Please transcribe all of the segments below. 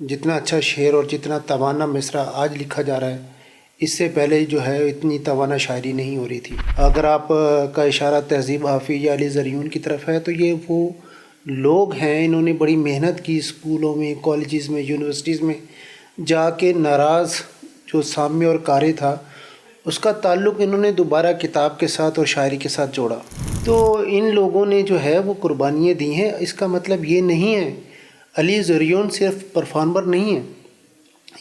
جتنا اچھا شعر اور جتنا توانا مصرع آج لکھا جا رہا ہے، اس سے پہلے جو ہے اتنی توانا شاعری نہیں ہو رہی تھی۔ اگر آپ کا اشارہ تہذیب حافظ یا علی زریون کی طرف ہے تو یہ وہ لوگ ہیں، انہوں نے بڑی محنت کی، اسکولوں میں، کالجز میں، یونیورسٹیز میں جا کے ناراض جو سامع اور قاری تھا اس کا تعلق انہوں نے دوبارہ کتاب کے ساتھ اور شاعری کے ساتھ جوڑا۔ تو ان لوگوں نے جو ہے وہ قربانیاں دی ہیں۔ اس کا مطلب یہ نہیں ہے علی زریون صرف پرفارمر نہیں ہے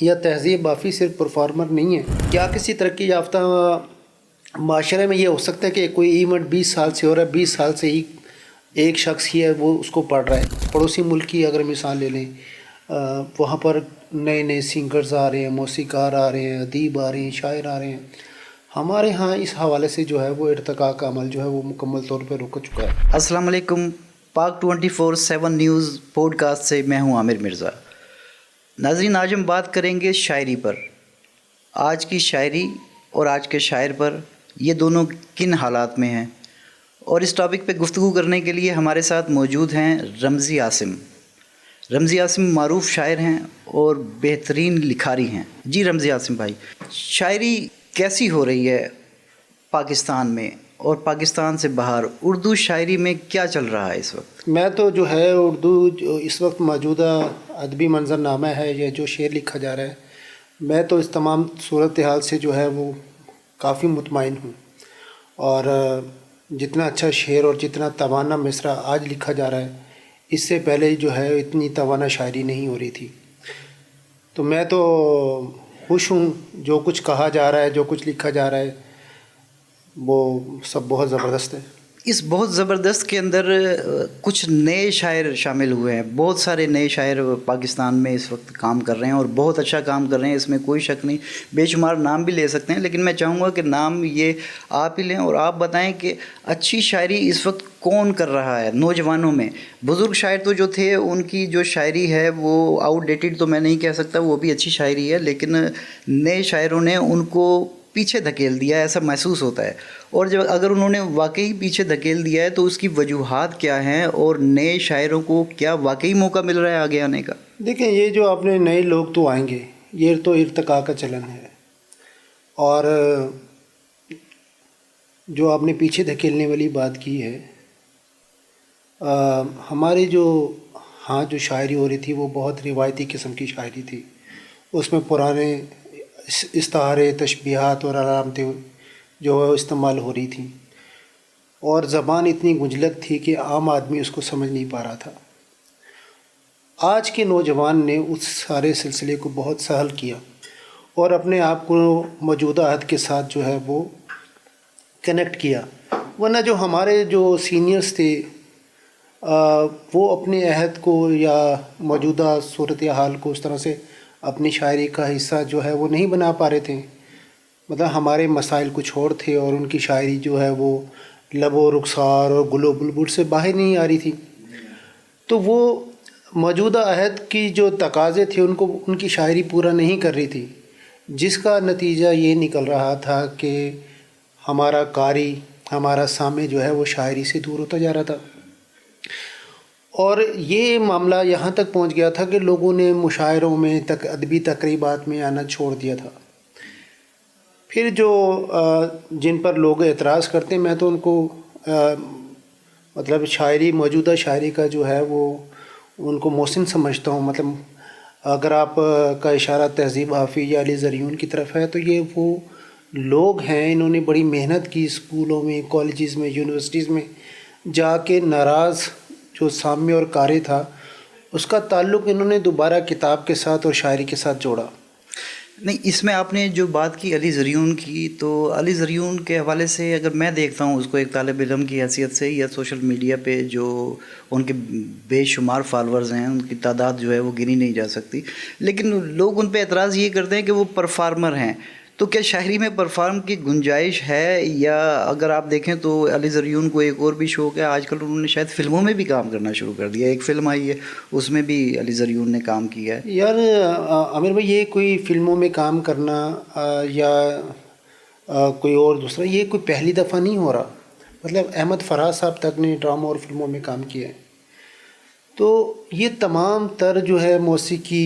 یا تہذیب حافظ صرف پرفارمر نہیں ہے۔ کیا کسی ترقی یافتہ معاشرے میں یہ ہو سکتا ہے کہ کوئی ایونٹ 20 سال سے ہو رہا ہے، 20 سال سے ہی ایک شخص ہی ہے وہ اس کو پڑھ رہا ہے؟ پڑوسی ملک کی اگر مثال لے لیں، وہاں پر نئے نئے سنگرز آ رہے ہیں، موسیقار آ رہے ہیں، ادیب آ رہے ہیں، شاعر آ رہے ہیں۔ ہمارے ہاں اس حوالے سے جو ہے وہ ارتقاء کا عمل جو ہے وہ مکمل طور پہ رک چکا ہے۔ السلام علیکم، پاک 24/7 نیوز پوڈ کاسٹ سے میں ہوں عامر مرزا۔ ناظرین، آج ہم بات کریں گے شاعری پر، آج کی شاعری اور آج کے شاعر پر، یہ دونوں کن حالات میں ہیں، اور اس ٹاپک پہ گفتگو کرنے کے لیے ہمارے ساتھ موجود ہیں رمزی عاصم۔ رمزی عاصم معروف شاعر ہیں اور بہترین لکھاری ہیں۔ جی رمزی عاصم بھائی، شاعری کیسی ہو رہی ہے پاکستان میں اور پاکستان سے باہر؟ اردو شاعری میں کیا چل رہا ہے اس وقت؟ میں تو جو ہے اردو جو اس وقت موجودہ ادبی منظرنامہ ہے یا جو شعر لکھا جا رہا ہے، میں تو اس تمام صورتحال سے جو ہے وہ کافی مطمئن ہوں۔ اور جتنا اچھا شعر اور جتنا توانا مصرع آج لکھا جا رہا ہے، اس سے پہلے جو ہے اتنی توانا شاعری نہیں ہو رہی تھی۔ تو میں تو خوش ہوں، جو کچھ کہا جا رہا ہے، جو کچھ لکھا جا رہا ہے، وہ سب بہت زبردست ہے۔ اس بہت زبردست کے اندر کچھ نئے شاعر شامل ہوئے ہیں، بہت سارے نئے شاعر پاکستان میں اس وقت کام کر رہے ہیں اور بہت اچھا کام کر رہے ہیں، اس میں کوئی شک نہیں۔ بے شمار نام بھی لے سکتے ہیں، لیکن میں چاہوں گا کہ نام یہ آپ ہی لیں اور آپ بتائیں کہ اچھی شاعری اس وقت کون کر رہا ہے نوجوانوں میں؟ بزرگ شاعر تو جو تھے ان کی جو شاعری ہے وہ آؤٹ ڈیٹڈ تو میں نہیں کہہ سکتا، وہ بھی اچھی شاعری ہے، لیکن نئے شاعروں نے ان کو پیچھے دھکیل دیا ہے، ایسا محسوس ہوتا ہے۔ اور جب اگر انہوں نے واقعی پیچھے دھکیل دیا ہے تو اس کی وجوہات کیا ہیں، اور نئے شاعروں کو کیا واقعی موقع مل رہا ہے آگے آنے کا؟ دیکھیں، یہ جو اپنے نئے لوگ تو آئیں گے، یہ تو ارتقاء کا چلن ہے، اور جو آپ نے پیچھے دھکیلنے والی بات کی ہے، ہماری جو جو شاعری ہو رہی تھی وہ بہت روایتی قسم کی شاعری تھی۔ اس میں پرانے استعارے، تشبیہات اور علامتیں جو ہے استعمال ہو رہی تھیں، اور زبان اتنی گنجلک تھی کہ عام آدمی اس کو سمجھ نہیں پا رہا تھا۔ آج کے نوجوان نے اس سارے سلسلے کو بہت سہل کیا اور اپنے آپ کو موجودہ عہد کے ساتھ جو ہے وہ کنیکٹ کیا۔ ورنہ جو ہمارے جو سینئرز تھے، وہ اپنے عہد کو یا موجودہ صورتحال کو اس طرح سے اپنی شاعری کا حصہ جو ہے وہ نہیں بنا پا رہے تھے۔ مطلب ہمارے مسائل کچھ اور تھے اور ان کی شاعری جو ہے وہ لب و رخسار اور گل و بلبل سے باہر نہیں آ رہی تھی۔ تو وہ موجودہ عہد کی جو تقاضے تھے ان کی شاعری پورا نہیں کر رہی تھی، جس کا نتیجہ یہ نکل رہا تھا کہ ہمارا قاری، ہمارا سامع جو ہے وہ شاعری سے دور ہوتا جا رہا تھا۔ اور یہ معاملہ یہاں تک پہنچ گیا تھا کہ لوگوں نے مشاعروں میں ادبی تقریبات میں آنا چھوڑ دیا تھا۔ پھر جو جن پر لوگ اعتراض کرتے ہیں، میں تو ان کو مطلب موجودہ شاعری کا جو ہے وہ ان کو محسن سمجھتا ہوں۔ مطلب اگر آپ کا اشارہ تہذیب حافظ یا علی زریون کی طرف ہے تو یہ وہ لوگ ہیں، انہوں نے بڑی محنت کی، اسکولوں میں، کالجز میں، یونیورسٹیز میں جا کے ناراض جو سامع اور قاری تھا اس کا تعلق انہوں نے دوبارہ کتاب کے ساتھ اور شاعری کے ساتھ جوڑا۔ نہیں، اس میں آپ نے جو بات کی علی زریون کی، تو علی زریون کے حوالے سے اگر میں دیکھتا ہوں اس کو ایک طالب علم کی حیثیت سے، یا سوشل میڈیا پہ جو ان کے بے شمار فالورز ہیں، ان کی تعداد جو ہے وہ گنی نہیں جا سکتی، لیکن لوگ ان پہ اعتراض یہ کرتے ہیں کہ وہ پرفارمر ہیں۔ تو کیا شاعری میں پرفارم کی گنجائش ہے؟ یا اگر آپ دیکھیں تو علی زریون کو ایک اور بھی شوق ہے، آج کل انہوں نے شاید فلموں میں بھی کام کرنا شروع کر دیا، ایک فلم آئی ہے اس میں بھی علی زریون نے کام کیا ہے۔ یار عامر بھائی، یہ کوئی فلموں میں کام کرنا یا کوئی اور دوسرا، یہ کوئی پہلی دفعہ نہیں ہو رہا۔ مطلب احمد فراز صاحب تک نے ڈراموں اور فلموں میں کام کیا ہے۔ تو یہ تمام تر جو ہے موسیقی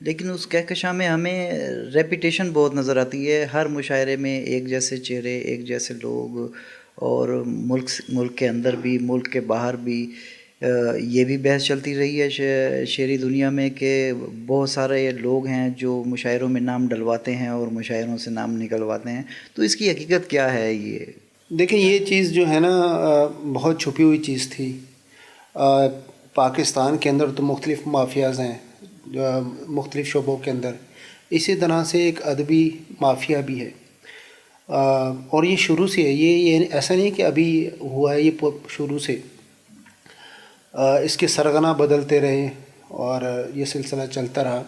لیکن اس کہکشاں میں ہمیں ریپیٹیشن بہت نظر آتی ہے، ہر مشاعرے میں ایک جیسے چہرے، ایک جیسے لوگ، اور ملک کے اندر بھی ملک کے باہر بھی یہ بھی بحث چلتی رہی ہے شعری دنیا میں کہ بہت سارے لوگ ہیں جو مشاعروں میں نام ڈلواتے ہیں اور مشاعروں سے نام نکلواتے ہیں. تو اس کی حقیقت کیا ہے؟ یہ دیکھیں، یہ چیز جو ہے نا بہت چھپی ہوئی چیز تھی. پاکستان کے اندر تو مختلف مافیاز ہیں مختلف شعبوں کے اندر، اسی طرح سے ایک ادبی مافیا بھی ہے، اور یہ شروع سے ہے. یہ ایسا نہیں کہ ابھی ہوا ہے، یہ شروع سے اس کے سرغنہ بدلتے رہے اور یہ سلسلہ چلتا رہا.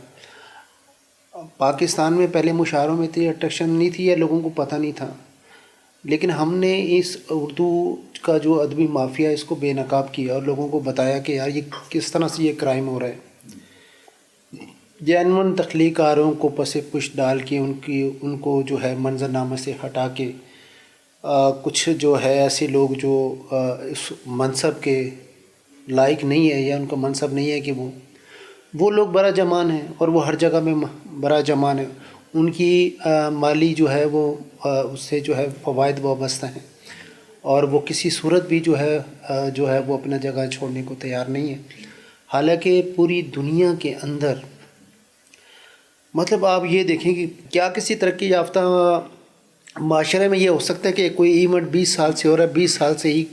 پاکستان میں پہلے مشاعروں میں اتنی اٹریکشن نہیں تھی یا لوگوں کو پتہ نہیں تھا، لیکن ہم نے اس اردو کا جو ادبی مافیا اس کو بے نقاب کیا اور لوگوں کو بتایا کہ یار یہ کس طرح سے یہ کرائم ہو رہا ہے. جینون تخلیق کاروں کو پس پش ڈال کے ان کو جو ہے منظرنامہ سے ہٹا کے کچھ جو ہے ایسے لوگ جو اس منصب کے لائق نہیں ہے یا ان کا منصب نہیں ہے کہ وہ لوگ برا جمان ہیں، اور وہ ہر جگہ میں برا جمان ہے. ان کی مالی جو ہے وہ اس سے جو ہے فوائد وابستہ ہیں، اور وہ کسی صورت بھی جو ہے وہ اپنا جگہ چھوڑنے کو تیار نہیں ہے. حالانکہ پوری دنیا کے اندر مطلب آپ یہ دیکھیں کہ کیا کسی ترقی یافتہ معاشرے میں یہ ہو سکتا ہے کہ کوئی ایونٹ 20 سال سے ہو رہا ہے، 20 سال سے ہی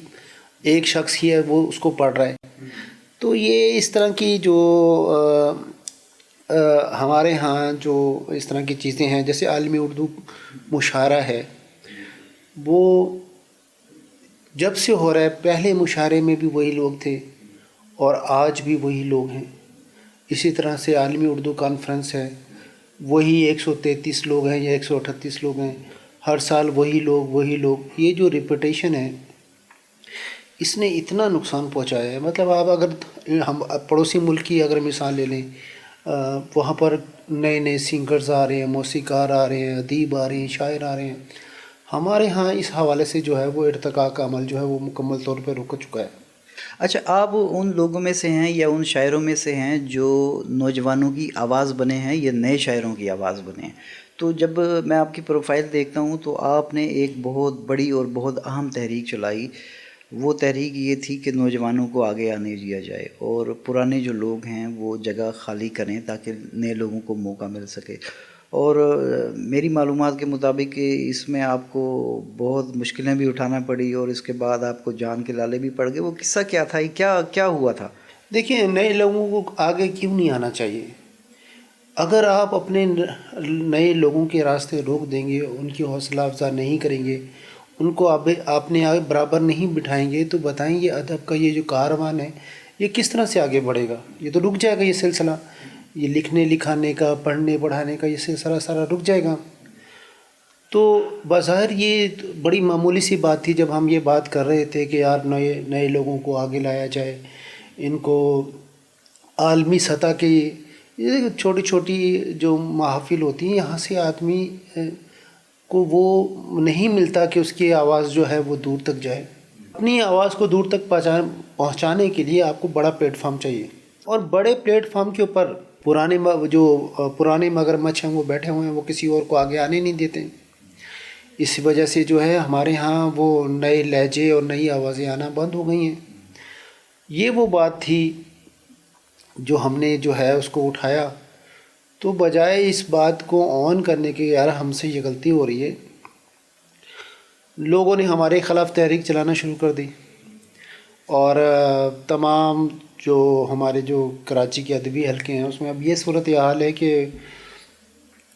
ایک شخص ہی ہے وہ اس کو پڑھ رہا ہے. تو یہ اس طرح کی جو ہمارے ہاں جو اس طرح کی چیزیں ہیں، جیسے عالمی اردو مشاعرہ ہے، وہ جب سے ہو رہا ہے، پہلے مشاعرے میں بھی وہی لوگ تھے اور آج بھی وہی لوگ ہیں. اسی طرح سے عالمی اردو کانفرنس ہے، وہی 133 لوگ ہیں یا 138 لوگ ہیں، ہر سال وہی لوگ. یہ جو ریپیٹیشن ہے اس نے اتنا نقصان پہنچایا ہے. مطلب آپ اگر ہم پڑوسی ملک کی اگر مثال لے لیں، وہاں پر نئے نئے سنگرز آ رہے ہیں، موسیقار آ رہے ہیں، ادیب آ رہے ہیں، شاعر آ رہے ہیں. ہمارے ہاں اس حوالے سے جو ہے وہ ارتقاء کا عمل جو ہے وہ مکمل طور پہ رک چکا ہے. اچھا، آپ ان لوگوں میں سے ہیں یا ان شاعروں میں سے ہیں جو نوجوانوں کی آواز بنے ہیں یا نئے شاعروں کی آواز بنے ہیں؟ تو جب میں آپ کی پروفائل دیکھتا ہوں تو آپ نے ایک بہت بڑی اور بہت اہم تحریک چلائی. وہ تحریک یہ تھی کہ نوجوانوں کو آگے آنے دیا جائے اور پرانے جو لوگ ہیں وہ جگہ خالی کریں تاکہ نئے لوگوں کو موقع مل سکے. اور میری معلومات کے مطابق اس میں آپ کو بہت مشکلیں بھی اٹھانا پڑی اور اس کے بعد آپ کو جان کے لالے بھی پڑ گئے. وہ قصہ کیا تھا؟ کیا ہوا تھا؟ دیکھیں، نئے لوگوں کو آگے کیوں نہیں آنا چاہیے؟ اگر آپ اپنے نئے لوگوں کے راستے روک دیں گے، ان کی حوصلہ افزا نہیں کریں گے، ان کو آپ نے آگے برابر نہیں بٹھائیں گے، تو بتائیں یہ ادب کا یہ جو کاروان ہے یہ کس طرح سے آگے بڑھے گا؟ یہ تو رک جائے گا. یہ سلسلہ، یہ لکھنے لکھانے کا، پڑھنے پڑھانے کا یہ سلسلہ سارا رک جائے گا. تو بظاہر یہ بڑی معمولی سی بات تھی جب ہم یہ بات کر رہے تھے کہ یار نئے لوگوں کو آگے لایا جائے، ان کو عالمی سطح کی یہ چھوٹی چھوٹی جو محافل ہوتی ہیں یہاں سے آدمی کو وہ نہیں ملتا کہ اس کی آواز جو ہے وہ دور تک جائے. اپنی آواز کو دور تک پہنچانے کے لیے آپ کو بڑا پلیٹ فارم چاہیے، اور بڑے پلیٹ فارم کے اوپر پرانے مگرمچھ ہیں وہ بیٹھے ہوئے ہیں، وہ کسی اور کو آگے آنے نہیں دیتے. اس وجہ سے جو ہے ہمارے ہاں وہ نئے لہجے اور نئی آوازیں آنا بند ہو گئی ہیں. یہ وہ بات تھی جو ہم نے جو ہے اس کو اٹھایا. تو بجائے اس بات کو آن کرنے کے یار ہم سے یہ غلطی ہو رہی ہے، لوگوں نے ہمارے خلاف تحریک چلانا شروع کر دی. اور تمام جو ہمارے جو کراچی کے ادبی حلقے ہیں اس میں اب یہ صورت حال ہے کہ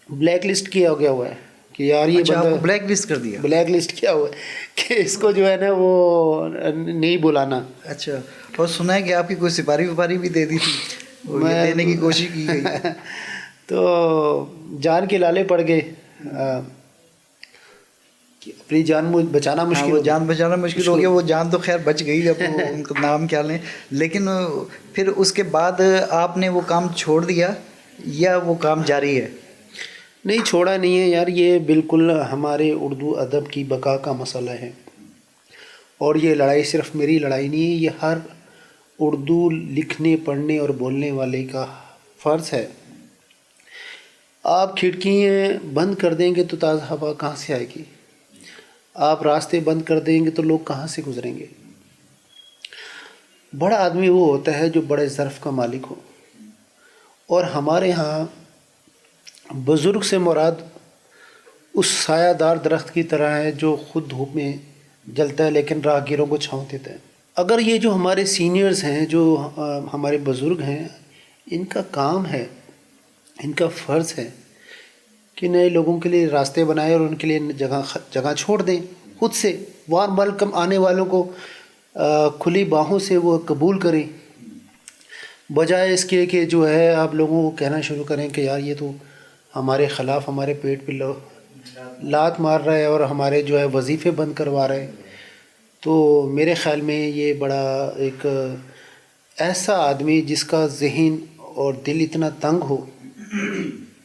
بلیک لسٹ کیا گیا ہوا ہے کہ یار یہ اچھا، آپ بندہ کو بلیک لسٹ کر دیا؟ بلیک لسٹ کیا ہوا ہے کہ اس کو جو ہے نا وہ نہیں بلانا. اچھا، اور سنا ہے کہ آپ کی کوئی سپاری وپاری بھی دے دی تھی، اور یہ دینے کی کوشش کی گئی. تو جان کے لالے پڑ گئے کہ اپنی جان بچانا مشکل وہ ہو گیا. جان بچانا مشکل ہو گیا. وہ جان تو خیر بچ گئی، اب ان کا نام کیا لیں. لیکن پھر اس کے بعد آپ نے وہ کام چھوڑ دیا یا وہ کام جاری ہے؟ نہیں، چھوڑا نہیں ہے یار. یہ بالکل ہمارے اردو ادب کی بقا کا مسئلہ ہے، اور یہ لڑائی صرف میری لڑائی نہیں ہے، یہ ہر اردو لکھنے پڑھنے اور بولنے والے کا فرض ہے آپ کھڑکیاں بند کر دیں گے تو تازہ ہوا کہاں سے آئے گی؟ آپ راستے بند کر دیں گے تو لوگ کہاں سے گزریں گے؟ بڑا آدمی وہ ہوتا ہے جو بڑے ظرف کا مالک ہو، اور ہمارے ہاں بزرگ سے مراد اس سایہ دار درخت کی طرح ہے جو خود دھوپ میں جلتا ہے لیکن راہگیروں کو چھاؤں دیتا ہے۔ اگر یہ جو ہمارے سینئرز ہیں، جو ہمارے بزرگ ہیں، ان کا کام ہے، ان کا فرض ہے کہ نئے لوگوں کے لیے راستے بنائیں اور ان کے لیے جگہ چھوڑ دیں، خود سے وارم ویلکم، آنے والوں کو کھلی باہوں سے وہ قبول کریں، بجائے اس کے کہ جو ہے آپ لوگوں کو کہنا شروع کریں کہ یار یہ تو ہمارے خلاف ہمارے پیٹ پہ لات مار رہا ہے اور ہمارے جو ہے وظیفے بند کروا رہے ہیں۔ تو میرے خیال میں یہ بڑا ایک ایسا آدمی جس کا ذہن اور دل اتنا تنگ ہو،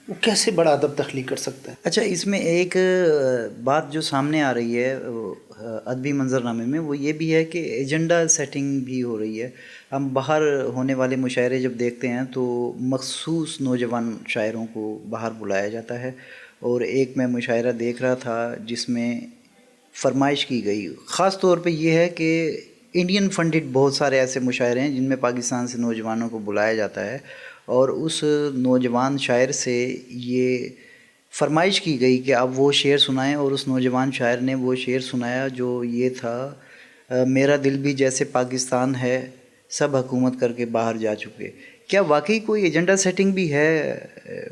وہ کیسے بڑا ادب تخلیق کر سکتا ہے؟ اچھا، اس میں ایک بات جو سامنے آ رہی ہے ادبی منظرنامے میں، وہ یہ بھی ہے کہ ایجنڈا سیٹنگ بھی ہو رہی ہے۔ ہم باہر ہونے والے مشاعرے جب دیکھتے ہیں تو مخصوص نوجوان شاعروں کو باہر بلایا جاتا ہے، اور ایک میں مشاعرہ دیکھ رہا تھا جس میں فرمائش کی گئی، خاص طور پہ یہ ہے کہ انڈین فنڈڈ بہت سارے ایسے مشاعرے ہیں جن میں پاکستان سے نوجوانوں کو بلایا جاتا ہے، اور اس نوجوان شاعر سے یہ فرمائش کی گئی کہ آپ وہ شعر سنائیں، اور اس نوجوان شاعر نے وہ شعر سنایا جو یہ تھا، میرا دل بھی جیسے پاکستان ہے، سب حکومت کر کے باہر جا چکے۔ کیا واقعی کوئی ایجنڈا سیٹنگ بھی ہے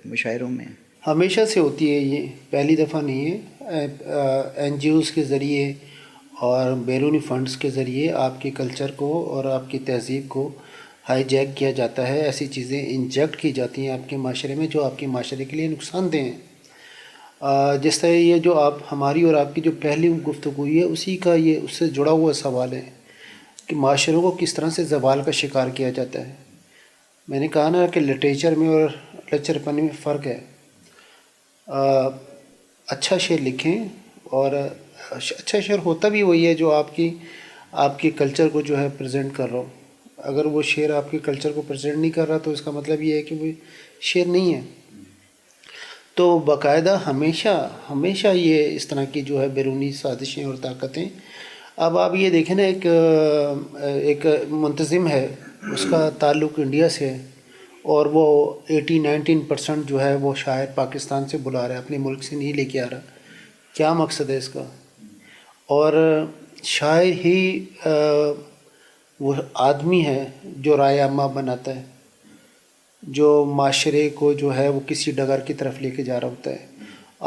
مشاعروں میں؟ ہمیشہ سے ہوتی ہے، یہ پہلی دفعہ نہیں ہے۔ این جی اوز کے ذریعے اور بیرونی فنڈز کے ذریعے آپ کے کلچر کو اور آپ کی تہذیب کو ہائی جیک کیا جاتا ہے، ایسی چیزیں انجیکٹ کی جاتی ہیں آپ کے معاشرے میں جو آپ کے معاشرے کے لیے نقصان دہ ہیں۔ جس طرح یہ جو آپ ہماری اور آپ کی جو پہلی گفتگو ہوئی ہے، اسی کا یہ اس سے جڑا ہوا سوال ہے کہ معاشروں کو کس طرح سے زوال کا شکار کیا جاتا ہے۔ میں نے کہا نا کہ لٹریچر میں اور لچر پن میں فرق ہے۔ اچھا شعر لکھیں، اور اچھا شعر ہوتا بھی وہی ہے جو آپ کے کلچر کو جو ہے پریزنٹ کر رہا ہو۔ اگر وہ شعر آپ کے کلچر کو پریزنٹ نہیں کر رہا تو اس کا مطلب یہ ہے کہ وہ شعر نہیں ہے۔ تو باقاعدہ ہمیشہ یہ اس طرح کی جو ہے بیرونی سازشیں اور طاقتیں۔ اب آپ یہ دیکھیں نا، ایک منتظم ہے، اس کا تعلق انڈیا سے ہے، اور وہ 18-19% جو ہے وہ شاعر پاکستان سے بلا رہا ہے، اپنے ملک سے نہیں لے کے آ رہا۔ کیا مقصد ہے اس کا؟ اور شاعر ہی وہ آدمی ہے جو رائے عامہ بناتا ہے، جو معاشرے کو جو ہے وہ کسی ڈگر کی طرف لے کے جا رہا ہوتا ہے۔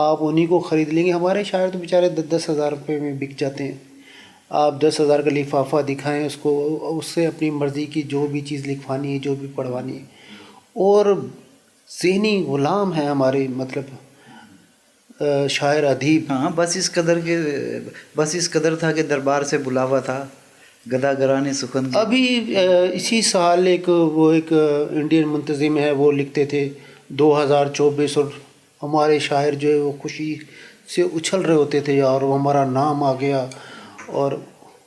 آپ انہی کو خرید لیں گے۔ ہمارے شاعر تو بیچارے 10,000 روپے میں بک جاتے ہیں۔ آپ 10,000 کا لفافہ دکھائیں اس کو، اس سے اپنی مرضی کی جو بھی چیز لکھوانی ہے، جو بھی پڑھوانی ہے، اور ذہنی غلام ہے ہمارے مطلب شاعر ادیب۔ ہاں، بس اس قدر تھا کہ دربار سے بلاوا تھا، گدا گرانے سخن کے۔ ابھی اسی سال ایک انڈین منتظم ہے، وہ لکھتے تھے 2024، اور ہمارے شاعر جو ہے وہ خوشی سے اچھل رہے ہوتے تھے، یار وہ ہمارا نام آ گیا۔ اور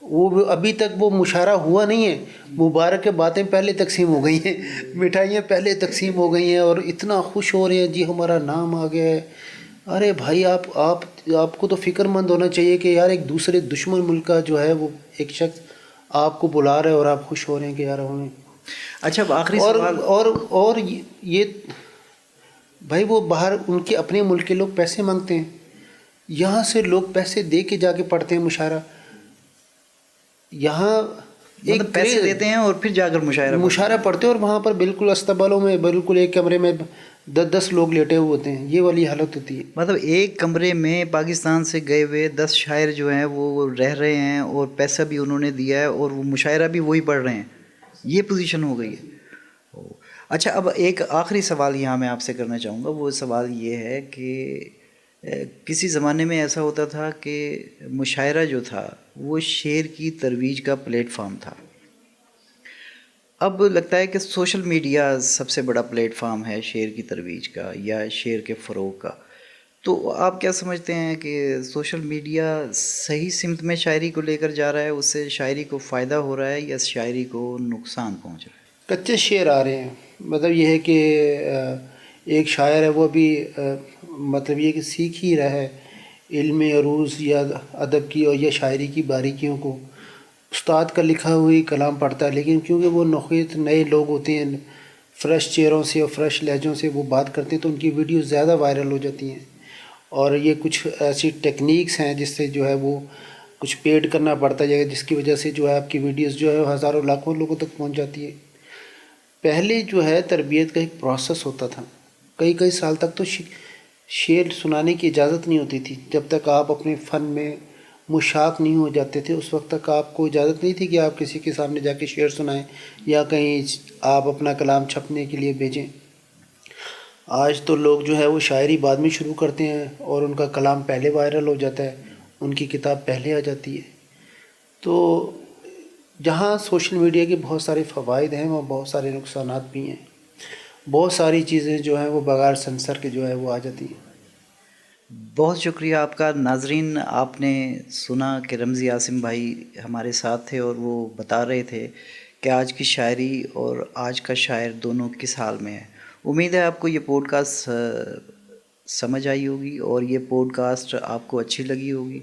وہ ابھی تک وہ مشاعرہ ہوا نہیں ہے، مبارک باتیں پہلے تقسیم ہو گئی ہیں، مٹھائیاں پہلے تقسیم ہو گئی ہیں، اور اتنا خوش ہو رہے ہیں، جی ہمارا نام آ گیا ہے۔ ارے بھائی، آپ کو تو فکر مند ہونا چاہیے کہ یار ایک دوسرے دشمن ملک کا جو ہے وہ ایک شخص آپ کو بلا رہے ہیں اور آپ خوش ہو رہے ہیں کہ یار ہمیں۔ اچھا، آخری سوال۔ اور یہ بھائی، وہ باہر ان کے اپنے ملک کے لوگ پیسے مانگتے ہیں، یہاں سے لوگ پیسے دے کے جا کے پڑھتے ہیں مشاعرہ، یہاں مطلب پیسے دیتے ہیں اور پھر جا کر مشاعرہ پڑھتے ہیں، اور وہاں پر بالکل استقبالوں میں بالکل ایک کمرے میں 10 لوگ لیٹے ہوئے ہوتے ہیں، یہ والی حالت ہوتی ہے۔ مطلب ایک کمرے میں پاکستان سے گئے ہوئے 10 شاعر جو ہیں وہ رہ رہے ہیں، اور پیسہ بھی انہوں نے دیا ہے، اور وہ مشاعرہ بھی وہی پڑھ رہے ہیں، یہ پوزیشن ہو گئی ہے۔ اچھا، اب ایک آخری سوال یہاں میں آپ سے کرنا چاہوں گا۔ وہ سوال یہ ہے کہ کسی زمانے میں ایسا ہوتا تھا کہ مشاعرہ جو تھا وہ شعر کی ترویج کا پلیٹ فارم تھا۔ اب لگتا ہے کہ سوشل میڈیا سب سے بڑا پلیٹ فارم ہے شعر کی ترویج کا یا شعر کے فروغ کا۔ تو آپ کیا سمجھتے ہیں کہ سوشل میڈیا صحیح سمت میں شاعری کو لے کر جا رہا ہے، اس سے شاعری کو فائدہ ہو رہا ہے یا شاعری کو نقصان پہنچ رہا ہے؟ کچے شعر آ رہے ہیں، مطلب یہ ہے کہ ایک شاعر ہے وہ ابھی مطلب یہ کہ سیکھ ہی رہا ہے علم عروض یا ادب کی اور یا شاعری کی باریکیوں کو، استاد کا لکھا ہوئی کلام پڑھتا ہے، لیکن کیونکہ وہ نوعیت نئے لوگ ہوتے ہیں، فریش چہروں سے اور فریش لہجوں سے وہ بات کرتے ہیں، تو ان کی ویڈیوز زیادہ وائرل ہو جاتی ہیں۔ اور یہ کچھ ایسی ٹیکنیکس ہیں جس سے جو ہے وہ کچھ پیڈ کرنا پڑتا ہے، جس کی وجہ سے جو ہے آپ کی ویڈیوز جو ہے ہزاروں لاکھوں لوگوں تک پہنچ جاتی ہے۔ پہلے جو ہے تربیت کا ایک پروسیس ہوتا تھا، کئی کئی سال تک تو شعر سنانے کی اجازت نہیں ہوتی تھی، جب تک آپ اپنے فن میں مشاق نہیں ہو جاتے تھے اس وقت تک آپ کو اجازت نہیں تھی کہ آپ کسی کے سامنے جا کے شعر سنائیں یا کہیں آپ اپنا کلام چھپنے کے لیے بھیجیں۔ آج تو لوگ جو ہے وہ شاعری بعد میں شروع کرتے ہیں اور ان کا کلام پہلے وائرل ہو جاتا ہے، ان کی کتاب پہلے آ جاتی ہے۔ تو جہاں سوشل میڈیا کے بہت سارے فوائد ہیں وہاں بہت سارے نقصانات بھی ہیں، بہت ساری چیزیں جو ہیں وہ بغیر سنسر کے جو ہے وہ آ جاتی ہیں۔ بہت شکریہ آپ کا۔ ناظرین، آپ نے سنا کہ رمزی عاصم بھائی ہمارے ساتھ تھے اور وہ بتا رہے تھے کہ آج کی شاعری اور آج کا شاعر دونوں کس حال میں ہے۔ امید ہے آپ کو یہ پوڈ کاسٹ سمجھ آئی ہوگی اور یہ پوڈ کاسٹ آپ کو اچھی لگی ہوگی۔